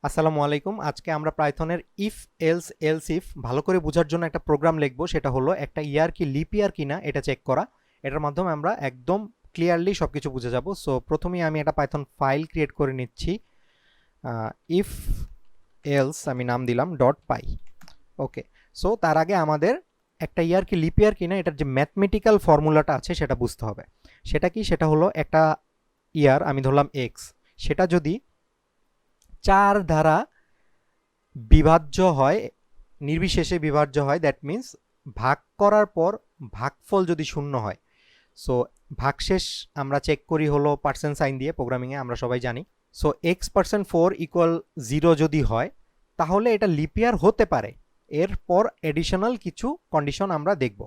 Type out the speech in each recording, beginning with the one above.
আসসালামু আলাইকুম। আজকে আমরা পাইথনের ইফ এলস এলস ইফ ভালো করে বোঝার জন্য একটা প্রোগ্রাম লিখব। সেটা হলো একটা ইয়ার কি লিপ ইয়ার কিনা এটা চেক করা। এটার মাধ্যমে আমরা একদম ক্লিয়ারলি সবকিছু বুঝে যাব। সো প্রথমেই আমি একটা পাইথন ফাইল ক্রিয়েট করে নিচ্ছি। ইফ এলস আমি নাম দিলাম ডট পাই। ওকে, সো তার আগে আমাদের একটা ইয়ার কি লিপ ইয়ার কিনা এটার যে ম্যাথমেটিক্যাল ফর্মুলাটা আছে সেটা বুঝতে হবে। সেটা কি? সেটা হলো একটা ইয়ার আমি ধরলাম এক্স, সেটা যদি 4 দ্বারা বিভাজ্য হয়, নির্বিশেষে বিভাজ্য হয়, দ্যাট মিন্স ভাগ করার পর ভাগফল যদি শূন্য হয়। সো ভাগশেষ আমরা চেক করি হলো পার্সেন্ট সাইন দিয়ে, প্রোগ্রামিংয়ে আমরা সবাই জানি। সো x%4 ইকুয়াল 0 যদি হয় তাহলে এটা লিপ ইয়ার হতে পারে। এরপর এডিশনাল কিছু কন্ডিশন আমরা দেখব।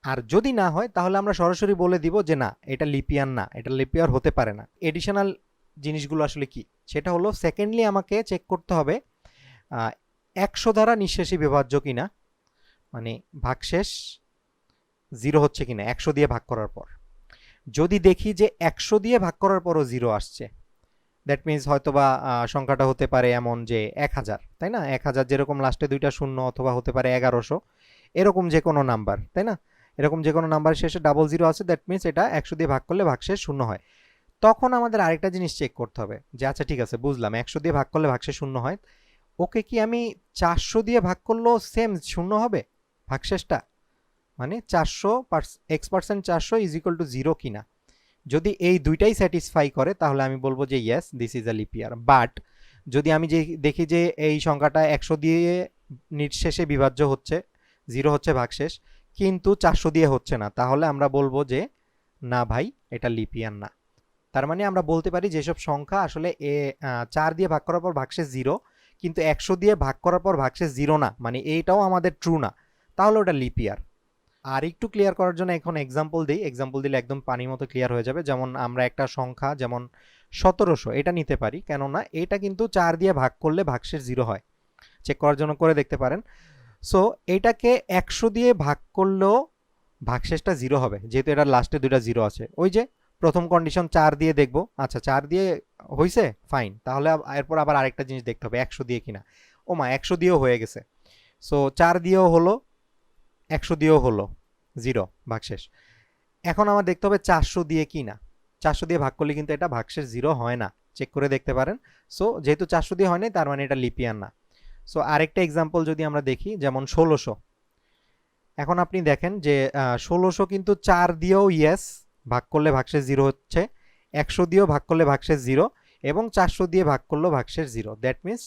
আর যদি না হয় তাহলে আমরা সরাসরি বলে দিব যে না, এটা লিপ ইয়ার না, এটা লিপ ইয়ার হতে পারে না। এডিশনাল জিনিসগুলো আসলে কি সেটা হলো, সেকেন্ডলি আমাকে চেক করতে হবে 100 দ্বারা নিঃশেষী বিভাজ্য কিনা, মানে ভাগশেষ 0 হচ্ছে কিনা 100 দিয়ে ভাগ করার পর। যদি দেখি যে 100 দিয়ে ভাগ করার পরও 0 আসছে, দ্যাট মিন্স হয়তোবা সংখ্যাটা হতে পারে এমন যে 1000, তাই না? 1000 যেরকম লাস্টে দুইটা শূন্য, অথবা হতে পারে 1100, এরকম যে কোনো নাম্বার, তাই না? এরকম যে কোনো নাম্বার শেষে ডাবল জিরো আছে, দ্যাট মিন্স এটা 100 দিয়ে ভাগ করলে ভাগশেষ শূন্য হয়। তখন আমাদের আরেকটা জিনিস চেক করতে হবে যে আচ্ছা ঠিক আছে, বুঝলাম 100 দিয়ে ভাগ করলে ভাগশেষ শূন্য হয়। ওকে, কি আমি 400 দিয়ে ভাগ করলেও সেম শূন্য হবে ভাগশেষটা? মানে 400 x% 400 ইজ ইকুয়াল টু 0 কিনা। যদি এই দুইটাই স্যাটিসফাই করে তাহলে আমি বলবো যে yes, this is a lip year. But যদি আমি যে দেখি যে এই সংখ্যাটা 100 দিয়ে নিঃশেষে বিভাজ্য হচ্ছে, 0 হচ্ছে ভাগশেষ, কিন্তু 400 দিয়ে হচ্ছে না, তাহলে আমরা বলবো যে না ভাই, এটা লিপ ইয়ার না। তার মানে আমরা বলতে পারি যেসব সংখ্যা আসলে 4 দিয়ে ভাগ করার পর ভাগশেষ 0, কিন্তু 100 দিয়ে ভাগ করার পর ভাগশেষ 0 না, মানে এইটাও আমাদের ট্রু না, তাহলে ওটা লিপ ইয়ার। আর একটু ক্লিয়ার করার জন্য এখন এক্সাম্পল দিই, এক্সাম্পল দিলে একদম পানির মতো ক্লিয়ার হয়ে যাবে। যেমন আমরা একটা সংখ্যা যেমন 1700 এটা নিতে পারি, কেননা এটা কিন্তু 4 দিয়ে ভাগ করলে ভাগশেষ 0 হয়, চেক করার জন্য করে দেখতে পারেন। সো এটাকে 100 দিয়ে ভাগ করলেও ভাগশেষটা 0 হবে, যেহেতু এটার লাস্টে দুইটা 0 আছে। ওই যে প্রথম কন্ডিশন 4 দিয়ে দেখব, আচ্ছা 4 দিয়ে হয়েছে, ফাইন। তাহলে এরপর আবার আরেকটা জিনিস দেখতে হবে 100 দিয়ে কিনা। ও মা, 100 দিয়েও হয়ে গেছে। সো 4 দিয়েও হলো, 100 দিয়েও হলো, 0 ভাগশেষ। এখন আমার দেখতে হবে 400 দিয়ে কিনা। 400 দিয়ে ভাগ করলে কিন্তু এটা ভাগশেষ 0 হয় না, চেক করে দেখতে পারেন। সো যেহেতু 400 দিয়ে হয় নাই, তার মানে এটা লিপ ইয়ার না। সো আরেকটা এক্সাম্পল যদি আমরা দেখি, যেমন 1600। এখন আপনি দেখেন যে 1600 কিন্তু 4 দিয়েও ইয়েস, ভাগ করলে ভাগশেষ 0 হচ্ছে, 100 দিয়েও ভাগ করলে ভাগশেষ 0, এবং 400 দিয়ে ভাগ করলেও ভাগশেষ 0। দ্যাট মিন্স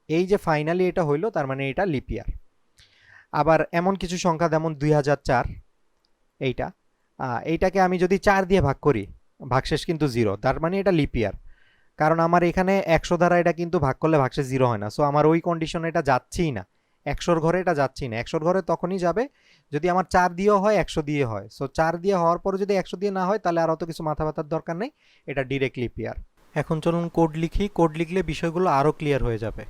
এই যে ফাইনালি এটা হইলো, তার মানে এটা লিপ ইয়ার। আবার এমন কিছু সংখ্যা যেমন 2004, এইটাকে আমি যদি 4 দিয়ে ভাগ করি, ভাগশেষ কিন্তু 0, তার মানে এটা লিপ ইয়ার। কারণ আমার এখানে 100 দ্বারা এটা কিন্তু ভাগ করলে ভাগশেষ 0 হয় না। সো আমার ওই কন্ডিশনে এটা যাচ্ছেই না, 100-র ঘরে এটা যাচ্ছেই না। 100-র ঘরে তখনই যাবে যদি আমার 4 দিয়েও হয়, 100 দিয়ে হয়। সো 4 দিয়ে হওয়ার পরে যদি 100 দিয়ে না হয়, তাহলে আর অত কিছু মাথা ব্যথার দরকার নেই, এটা ডিরেক্ট লিপ ইয়ার। এখন চলুন কোড লিখি, কোড লিখলে বিষয়গুলো আরও ক্লিয়ার হয়ে যাবে।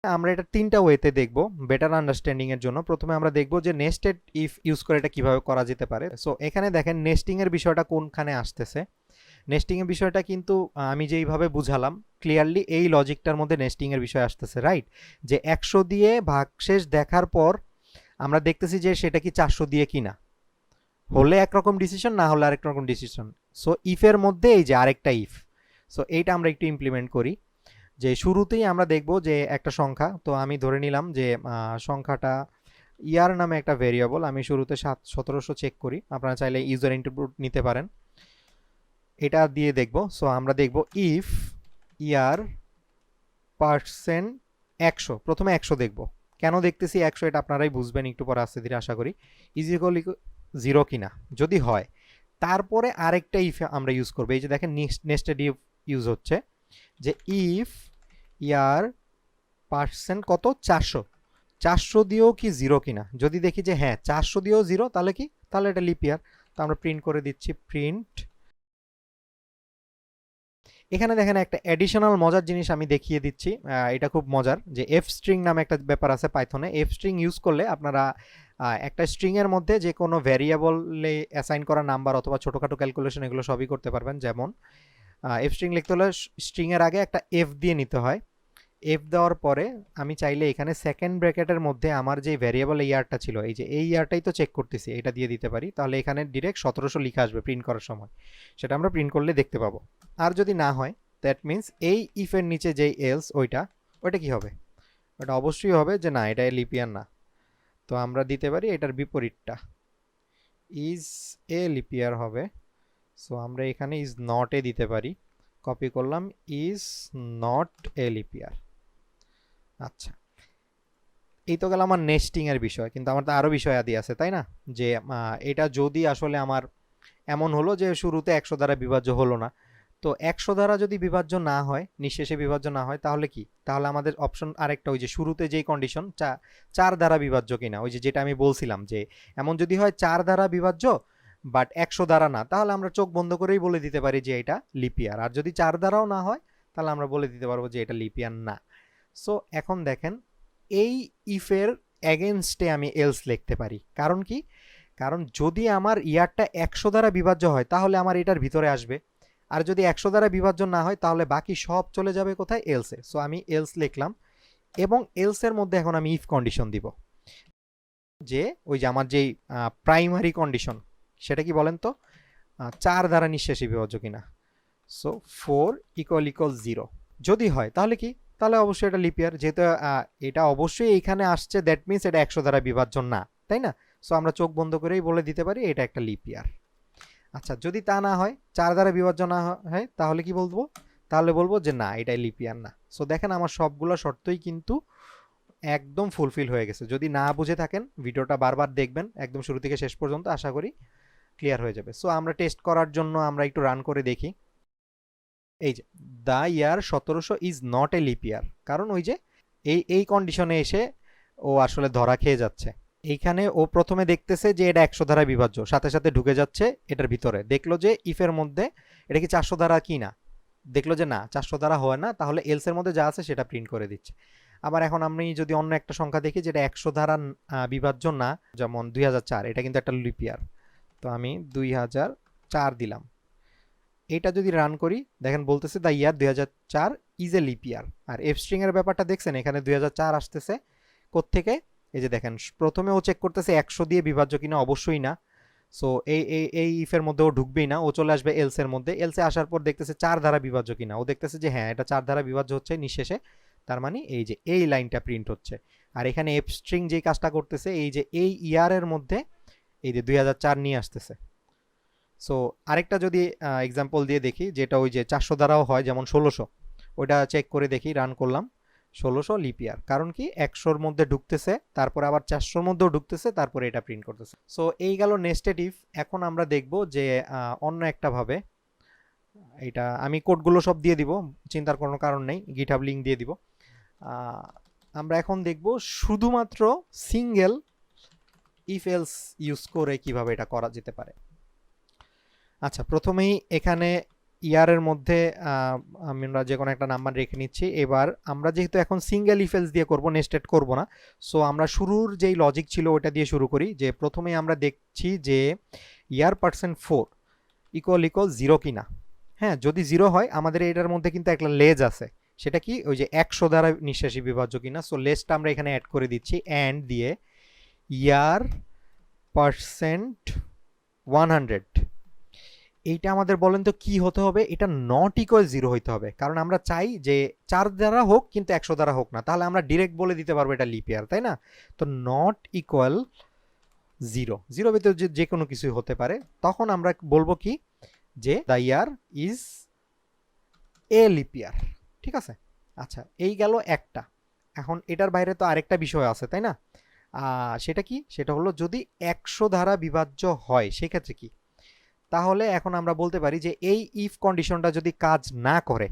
আমরা এটা তিনটা ওয়েতে দেখব বেটার আন্ডারস্ট্যান্ডিং এর জন্য। প্রথমে আমরা দেখব যে নেস্টেড ইফ ইউজ করে এটা কিভাবে করা যেতে পারে। সো এখানে দেখেন নেস্টিং এর বিষয়টা কোনখানে আসতেছে। নেস্টিং এর বিষয়টা কিন্তু আমি যেইভাবে বুঝালাম ক্লিয়ারলি এই লজিকটার মধ্যে নেস্টিং এর বিষয় আসতেছে, রাইট? যে 100 দিয়ে ভাগশেষ দেখার পর আমরা দেখতেছি যে সেটা কি 400 দিয়ে কিনা, হলে একরকম ডিসিশন, না হলে আরেক রকম ডিসিশন। সো ইফের মধ্যে এই যে আরেকটা ইফ, সো এইটা আমরা একটু ইমপ্লিমেন্ট করি। যে শুরুতেই আমরা দেখব যে একটা সংখ্যা, তো আমি ধরে নিলাম যে সংখ্যাটা ইয়ার নামে একটা ভেরিয়েবল, আমি শুরুতে 1700 চেক করি। আপনারা চাইলে ইউজার ইনপুট নিতে পারেন, এটা দিয়ে দেখব। সো আমরা দেখব ইফ ইয়ার পার্সেন্ট 100, প্রথমে 100 দেখব। কেন দেখতেছি 100 এটা আপনারাই বুঝবেন একটু পরে আস্তে ধীরে, আশা করি। ইজ ইকুয়াল 0 কিনা, যদি হয় তারপরে আরেকটা ইফ আমরা ইউজ করবো। এই যে দেখেন নেস্টেড ইফ ইউজ হচ্ছে, যে ইফ ইয়ার পার্সেন্ট কত 400, 400 দিয়েও কি 0 কিনা। যদি দেখি যে হ্যাঁ 400 দিয়েও 0, তাহলে কি, তাহলে এটা লিপ ইয়ার। তো আমরা প্রিন্ট করে দিচ্ছি, প্রিন্ট। এখানে দেখেন একটা অ্যাডিশনাল মজার জিনিস আমি দেখিয়ে দিচ্ছি, এটা খুব মজার। যে এফ স্ট্রিং নামে একটা ব্যাপার আছে পাইথনে। এফ স্ট্রিং ইউজ করলে আপনারা একটা স্ট্রিংয়ের মধ্যে যে কোনো ভ্যারিয়েবলে অ্যাসাইন করা নাম্বার অথবা ছোটোখাটো ক্যালকুলেশন এগুলো সবই করতে পারবেন। যেমন এফ স্ট্রিং লিখতে হলে স্ট্রিংয়ের আগে একটা এফ দিয়ে নিতে হয়, এফ দেওয়ার পরে আমি চাইলে এখানে সেকেন্ড ব্র্যাকেটের মধ্যে আমার যে ভ্যারিয়েবল ইয়ারটা ছিল, এই যে এই ইয়ারটাই তো চেক করতেছি, এটা দিয়ে দিতে পারি, তাহলে এখানে ডিরেক্ট 1700 লিখে আসবে প্রিন্ট করার সময়, সেটা আমরা প্রিন্ট করলে দেখতে পাবো। আর যদি না হয় দ্যাট মিন্স এই ইফের নিচে যেই এলস ওইটা কি হবে, ওটা অবশ্যই হবে যে না এটা লিপিয়ার না, তো আমরা দিতে পারি এটার বিপরীতটা, ইজ এ লিপিয়ার হবে। সো আমরা এখানে ইজ নট এ দিতে পারি, কপি করলাম, ইজ নট এ লিপিয়ার। আচ্ছা, এই তো গেল আমার নেস্টিং এর বিষয়, কিন্তু আমার তো আরো বিষয় আদি আছে তাই না, যে এটা যদি আসলে আমার এমন হলো যে শুরুতে 100 দ্বারা বিভাজ্য হলো না, তো 100 দ্বারা যদি বিভাজ্য না হয়, নিঃশেষে বিভাজ্য না হয়, তাহলে কি, তাহলে আমাদের অপশন আরেকটা, ওই যে শুরুতে যেই কন্ডিশন 4 দ্বারা বিভাজ্য কিনা, ওই যে যেটা আমি বলছিলাম যে এমন যদি হয় 4 দ্বারা বিভাজ্য বাট 100 দ্বারা না, তাহলে আমরা চোখ বন্ধ করেই বলে দিতে পারি যে এটা লিপিয়ার। আর যদি 4 দ্বারাও না হয় তাহলে আমরা বলে দিতে পারবো যে এটা লিপিয়ার না। সো এখন দেখেন এই ইফের এগেনস্টে আমি এলস লিখতে পারি, কারণ কি, কারণ যদি আমার ইয়ারটা 100 দ্বারা বিভাজ্য হয় তাহলে আমার এটার ভিতরে আসবে, আর যদি 100 দ্বারা বিভাজ্য না হয় তাহলে বাকি সব চলে যাবে কোথায়, এলসে। সো আমি এলস লিখলাম, এবং এলসের মধ্যে এখন আমি ইফ কন্ডিশন দিব, যে ওই যে আমার যেই প্রাইমারি কন্ডিশন সেটা কি বলেন তো, 4 দ্বারা নিঃশেষে বিভাজ্য কিনা। সো 4 = 0 যদি হয় তাহলে কি, তাহলে অবশ্যই এটা লিপিয়ার, যেহেতু এটা অবশ্যই এইখানে আসছে, দ্যাট মিন্স এটা 100 দ্বারা বিভাজ্য না, তাই না। সো আমরা চোখ বন্ধ করেই বলে দিতে পারি এটা একটা লিপিয়ার। আচ্ছা, যদি তা না হয়, 4 দ্বারা বিভাজ্য না হয়, তাহলে কি বলবো, তাহলে বলবো যে না এটা লিপিয়ার না। সো দেখেন আমার সবগুলো শর্তই কিন্তু একদম ফুলফিল হয়ে গেছে। যদি না বুঝে থাকেন ভিডিওটা বারবার দেখবেন একদম শুরু থেকে শেষ পর্যন্ত, আশা করি ক্লিয়ার হয়ে যাবে। সো আমরা টেস্ট করার জন্য আমরা একটু রান করে দেখি। এই যে the year 1700 is not a leap ইয়ার, কারণ ওই যে এই কন্ডিশনে এসে ও আসলে ধরা খেয়ে যাচ্ছে। এইখানে ও প্রথমে দেখতেছে যে এটা 100 দ্বারা বিভাজ্য, সাথে সাথে ঢুকে যাচ্ছে এটার ভিতরে, দেখলো যে ইফের মধ্যে এটা কি 400 দ্বারা কি না, দেখলো যে না 400 দ্বারা হয় না, তাহলে এলস এর মধ্যে যা আছে সেটা প্রিন্ট করে দিচ্ছে। আবার এখন আমি যদি অন্য একটা সংখ্যা দেখি যেটা 100 দ্বারা বিভাজ্য না, যেমন 2004, এটা কিন্তু একটা লিপ ইয়ার, তো আমি 2004 দিলাম। এটা যদি রান করি দেখেন বলতেছে the year 2004 is a leap year. আর এফ স্ট্রিং এর ব্যাপারটা দেখছেন, এখানে 2004 আসতেছে কোত্থেকে, এই যে দেখেন প্রথমে ও চেক করতেছে 100 দিয়ে বিভাজ্য কিনা, অবশ্যই না। সো এই ইফের মধ্যে ও ঢুকবেই না, ও চলে আসবে এলস এর মধ্যে, এলসে আসার পর দেখতেছে 4 দ্বারা বিভাজ্য কিনা, ও দেখতেছে যে হ্যাঁ এটা 4 দ্বারা বিভাজ্য হচ্ছে নিঃশেষে, তার মানে এই যে এই লাইনটা প্রিন্ট হচ্ছে। আর এখানে এফ স্ট্রিং যেই কাজটা করতেছে, এই যে এই ইয়ারের মধ্যে এই যে 2004 নিয়ে আসতেছে। সো আরেকটা যদি এক্সাম্পল দিয়ে দেখি, যেটা ওই যে 400 দ্বারাও হয়, যেমন 1600, ওইটা চেক করে দেখি, রান করলাম, 1600 লিপ ইয়ার, কারণ কি 100-র মধ্যে ঢুকতেছে, তারপরে আবার 400-র মধ্যেও ঢুকতেছে, তারপরে এটা প্রিন্ট করতেছে। সো এই গেল নেস্টেড ইফ। এখন আমরা দেখব যে অন্য একটা ভাবে, এটা আমি কোডগুলো সব দিয়ে দিব, চিন্তার কোনো কারণ নেই, গিটহাব লিংক দিয়ে দিব। আমরা এখন দেখব শুধুমাত্র সিঙ্গেল ইফ এলস ইউজ করে কিভাবে এটা করা যেতে পারে। আচ্ছা, প্রথমেই এখানে ইয়ারের মধ্যে আমরা যে কোনো একটা নাম্বার রেখে নিচ্ছি। এবার আমরা যেহেতু এখন সিঙ্গেল ইফ এলস দিয়ে করব, নেস্টেড করব না, সো আমরা শুরুর যেই লজিক ছিল ওটা দিয়ে শুরু করি। যে প্রথমেই আমরা দেখছি যে ইয়ার %4 = 0 কিনা। হ্যাঁ, যদি 0 হয় আমাদের এটার মধ্যে কিন্তু একটা লেজ আছে, সেটা কি, ওই যে 100 দ্বারা নিঃশেষী বিভাজ্য কিনা। সো লেজটা আমরা এখানে অ্যাড করে দিচ্ছি, অ্যান্ড দিয়ে ইয়ার %100, এইটা আমাদের বলেন তো কি হতে হবে, এটা নট ইকুয়াল 0 হইতে হবে, কারণ আমরা চাই যে 4 দ্বারা হোক কিন্তু 100 দ্বারা হোক না, তাহলে আমরা ডিরেক্ট বলে দিতে পারবো এটা লিপ ইয়ার, তাই না। তো নট ইকুয়াল 0 ভিতরে যে কোনো কিছুই হতে পারে, তখন আমরা বলবো কি, যে the year is a leap ইয়ার, ঠিক আছে। আচ্ছা, এই গেল একটা। এখন এটার বাইরে তো আরেকটা বিষয় আছে, তাই না। সেটা কি, সেটা হলো যদি 100 দ্বারা বিভাজ্য হয় সেক্ষেত্রে কি, তাহলে এখন আমরা বলতে পারি যে এই ইফ কন্ডিশনটা যদি কাজ না করে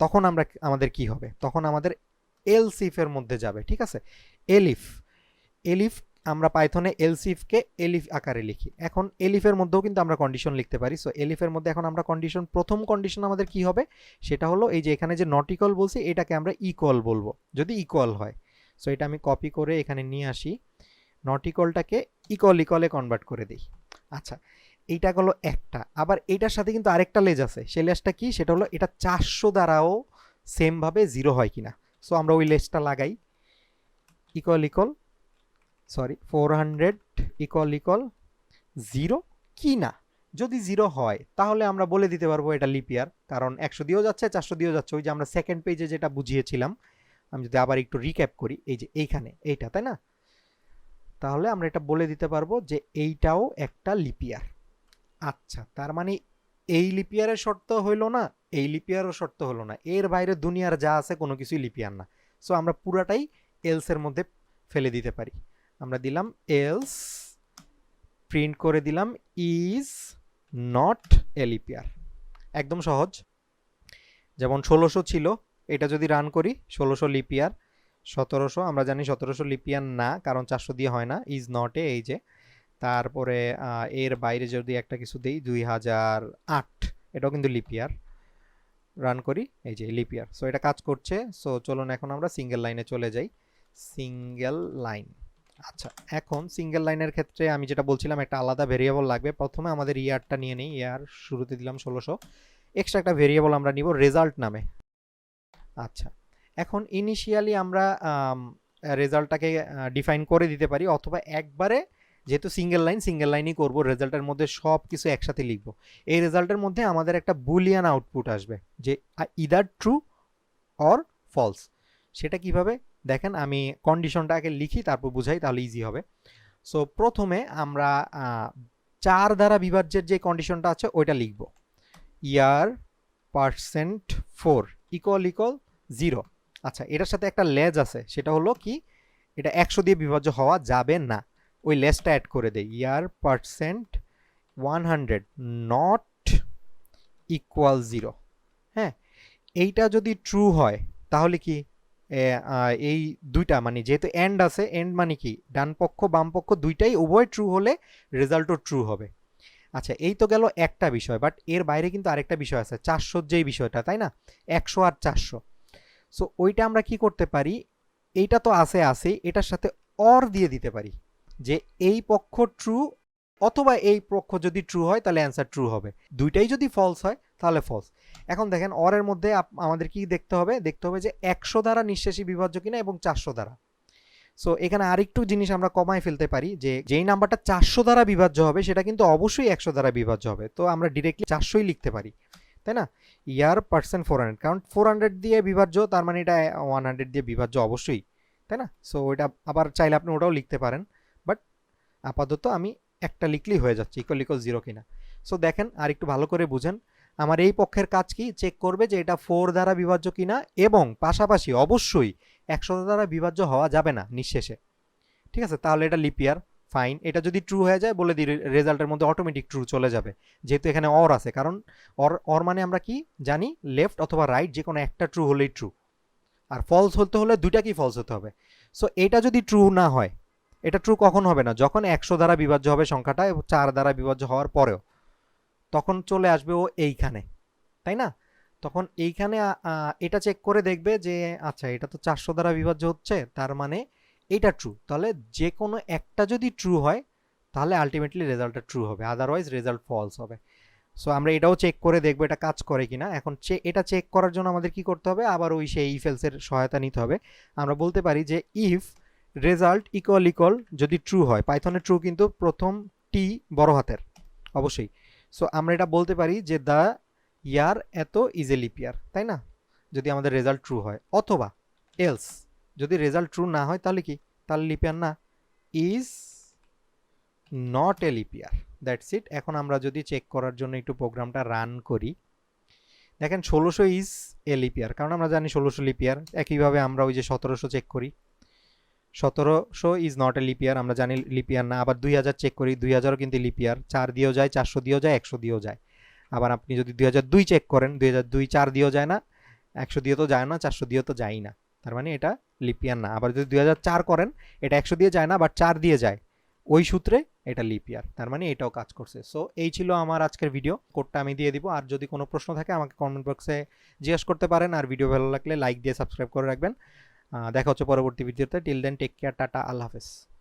তখন আমাদের কি হবে, তখন আমাদের এলস ইফের মধ্যে যাবে, ঠিক আছে। এলিফ আমরা পাইথনে এলস ইফকে এলিফ আকারে লিখি। এখন এলিফের মধ্যেও কিন্তু আমরা কন্ডিশন লিখতে পারি। সো এলিফের মধ্যে এখন আমরা প্রথম কন্ডিশন আমাদের কি হবে, সেটা হলো এই যে এখানে যে নট ইকুয়াল বলছি এটাকে আমরা ইকুয়াল বলবো, যদি ইকুয়াল হয়। সো এটা আমি কপি করে এখানে নিয়ে আসি, নট ইকুয়ালটাকে ইকুয়ালে কনভার্ট করে দিই। আচ্ছা, এইটা গেল একটা। আবার এইটার সাথে কিন্তু আরেকটা লেজ আছে, সেই লেজটা কি, সেটা হলো এটা 400 দ্বারাও সেম ভাবে 0 হয় কিনা। সো আমরা ওই লেসটা লাগাই, ইকুয়াল ইকুয়াল 400 ইকুয়াল 0 কি না। যদি 0 হয় তাহলে আমরা বলে দিতে পারবো এটা লিপ ইয়ার, কারণ 100 দিয়েও যাচ্ছে 400 দিয়েও যাচ্ছে। ওই যে আমরা সেকেন্ড পেজে যেটা বুঝিয়েছিলাম, আমি যদি আবার একটু রিক্যাপ করি, এই যে এইখানে এইটা, তাই না? তাহলে আমরা এটা বলে দিতে পারবো যে এইটাও একটা লিপ ইয়ার। আচ্ছা, তার মানে এই লিপ ইয়ারের শর্ত হইলো না, এই লিপ ইয়ারও শর্ত হলো না, এর বাইরে দুনিয়ার যা আছে কোনো কিছুই লিপ ইয়ার না। সো আমরা পুরাটাই এলস এর মধ্যে ফেলে দিতে পারি। আমরা দিলাম এলস, প্রিন্ট করে দিলাম ইজ নট এ লিপ ইয়ার। একদম সহজ। যেমন 1600 ছিল, এটা যদি রান করি 1600 লিপ ইয়ার, 1700 আমরা জানি 1700 লিপ ইয়ার না, কারণ 400 দিয়ে হয় না, ইজ নট এ, এই যে। তারপরে এর বাইরে যদি একটা কিছু দেই 2008, এটাও কিন্তু লিপ ইয়ার। রান করি, এই যে লিপ ইয়ার। সো এটা কাজ করছে। সো চলুন এখন আমরা সিঙ্গেল লাইনে চলে যাই। Single line. আচ্ছা, এখন সিঙ্গেল লাইনের ক্ষেত্রে আমি যেটা বলছিলাম, একটা আলাদা ভেরিয়েবল লাগবে। প্রথমে আমাদের ইয়ারটা নিয়ে নিই, ইয়ার শুরুতে দিলাম 1600, এক্সট্রা একটা ভেরিয়েবল আমরা নিব রেজাল্ট নামে। আচ্ছা, এখন ইনিশিয়ালি আমরা রেজাল্টটাকে ডিফাইন করে দিতে পারি, অথবা একবারে যেহেতু সিঙ্গেল লাইনই করব, রেজাল্টের মধ্যে সব কিছু একসাথে লিখব। এই রেজাল্টের মধ্যে আমাদের একটা বুলিয়ান আউটপুট আসবে, যে ইদার ট্রু অর ফলস। সেটা কিভাবে দেখেন, আমি কন্ডিশনটা আগে লিখি তারপর বুঝাই, তাহলে ইজি হবে। সো প্রথমে আমরা 4 দ্বারা বিভাজ্যের যে কন্ডিশনটা আছে ওইটা লিখব, ইয়ার %4 ইকুয়াল 0। আচ্ছা, এটার সাথে একটা লেজ আছে, সেটা হলো কি, এটা 100 দিয়ে বিভাজ্য হওয়া যাবে না। ওই লেসটা অ্যাড করে দেই, ইয়ার %100 নট ইকুয়াল 0। হ্যাঁ, এইটা যদি ট্রু হয় তাহলে কি, এই দুইটা মানে যেহেতু এন্ড আছে, এন্ড মানে কি ডান পক্ষ বাম পক্ষ দুইটাই উভয় ট্রু হলে রেজাল্টও ট্রু হবে। আচ্ছা, এই তো গেল একটা বিষয়, বাট এর বাইরে কিন্তু আরেকটা বিষয় আছে, 400 যেই বিষয়টা, তাই না? 100 আর 400। সো ওইটা আমরা কি করতে পারি, এইটা তো আছে, এটার সাথে অর দিয়ে দিতে পারি, যে এই পক্ষ ট্রু অথবা এই পক্ষ যদি ট্রু হয় তাহলে অ্যান্সার ট্রু হবে, দুইটাই যদি ফলস হয় তাহলে ফলস। এখন দেখেন অরের মধ্যে আমাদের কি দেখতে হবে যে 100 দ্বারা নিঃশেষী বিভাজ্য কিনা এবং 400 দ্বারা। সো এখানে আরেকটু জিনিস আমরা কমায় ফেলতে পারি, যে যেই নাম্বারটা 400 দ্বারা বিভাজ্য হবে সেটা কিন্তু অবশ্যই 100 দ্বারা বিভাজ্য হবে। তো আমরা ডিরেক্টলি 400ই লিখতে পারি, তাই না? ইয়ার %400, কারণ 400 দিয়ে বিভাজ্য, তার মানে এটা 100 দিয়ে বিভাজ্য অবশ্যই, তাই না? সো ওইটা আবার চাইলে আপনি ওটাও লিখতে পারেন, বাট আপাতত আমি একটা লিখলেই হয়ে যাচ্ছে, ইকুয়াল 0 কিনা। সো দেখেন আর একটু ভালো করে বুঝেন, আমার এই পক্ষের কাজ কি, চেক করবে যে এটা 4 দ্বারা বিভাজ্য কিনা, এবং পাশাপাশি অবশ্যই 100 দ্বারা বিভাজ্য হওয়া যাবে না নিঃশেষে। ঠিক আছে, তাহলে এটা লিপ ইয়ার, ফাইন। এটা যদি ট্রু হয়ে যায় বলে দিই, রেজাল্টের মধ্যে অটোমেটিক ট্রু চলে যাবে, যেহেতু এখানে অর আছে। কারণ অর মানে আমরা কি জানি, লেফট অথবা রাইট যে কোনো একটা ট্রু হলেই ট্রু, আর ফলস হতে হলে দুইটাকেই ফলস হতে হবে। সো এটা যদি ট্রু না হয়, এটা ট্রু কখন হবে না, যখন 100 দ্বারা বিভাজ্য হবে সংখ্যাটা, এবং 4 দ্বারা বিভাজ্য হওয়ার পরেও, তখন চলে আসবে ও এইখানে, তাই না? তখন এইখানে এটা চেক করে দেখবে যে আচ্ছা, এটা তো 400 দ্বারা বিভাজ্য হচ্ছে, তার মানে এটা ট্রু। তাহলে যে কোনো একটা যদি ট্রু হয় তাহলে আলটিমেটলি রেজাল্টটা ট্রু হবে, আদারওয়াইজ রেজাল্ট ফলস হবে। সো আমরা এটাও চেক করে দেখবো এটা কাজ করে কিনা। এখন এটা চেক করার জন্য আমাদের কি করতে হবে, আবার ওই সেই ইফ এলস এর সহায়তা নিতে হবে। আমরা বলতে পারি যে ইফ রেজাল্ট ইকুয়াল যদি ট্রু হয়, পাইথনের ট্রু কিন্তু প্রথম টি বড় হাতের অবশ্যই। সো আমরা এটা বলতে পারি যে দ্য ইয়ার এত ইজ এ লিপ ইয়ার, তাই না? যদি আমাদের রেজাল্ট ট্রু হয়, অথবা এলস যদি রেজাল্ট ট্রু না হয় তাহলে কি, তাহলে লিপ ইয়ার না, is not a leap year. That's it. এখন আমরা যদি চেক করার জন্য একটু প্রোগ্রামটা রান করি, দেখেন 1600 ইজ এ লিপ ইয়ার, কারণ আমরা জানি 1600 লিপ ইয়ার। একইভাবে আমরা ওই যে 1700 চেক করি, 1700 ইজ নট এ লিপ ইয়ার, আমরা জানি লিপ ইয়ার না। আবার 2000 চেক করি, 2000ও কিন্তু লিপ ইয়ার, 4 দিয়েও যায়, 400 দিয়েও যায়, 100 দিয়েও যায়। আবার আপনি যদি 2002 চেক করেন, 2002 4 দিয়েও যায় না, 100 দিয়ে তো যায় না, 400 দিয়েও তো যায় না, তার মানে এটা লিপ ইয়ার না। আবার যদি 2004 করেন, এটা 100 দিয়ে যায় না, বাট 4 দিয়ে যায়, ওই সূত্রে এটা লিপ ইয়ার, তার মানে এটাও কাজ করছে। সো এই ছিল আমার আজকের ভিডিও, কোডটা আমি দিয়ে দিব। আর যদি কোনো প্রশ্ন থাকে আমাকে কমেন্ট বক্সে জিজ্ঞেস করতে পারেন, আর ভিডিও ভালো লাগলে লাইক দিয়ে সাবস্ক্রাইব করে রাখবেন। দেখা হচ্ছে পরবর্তী ভিডিওতে। Till then take care, tata, আল্লাহ হাফেজ।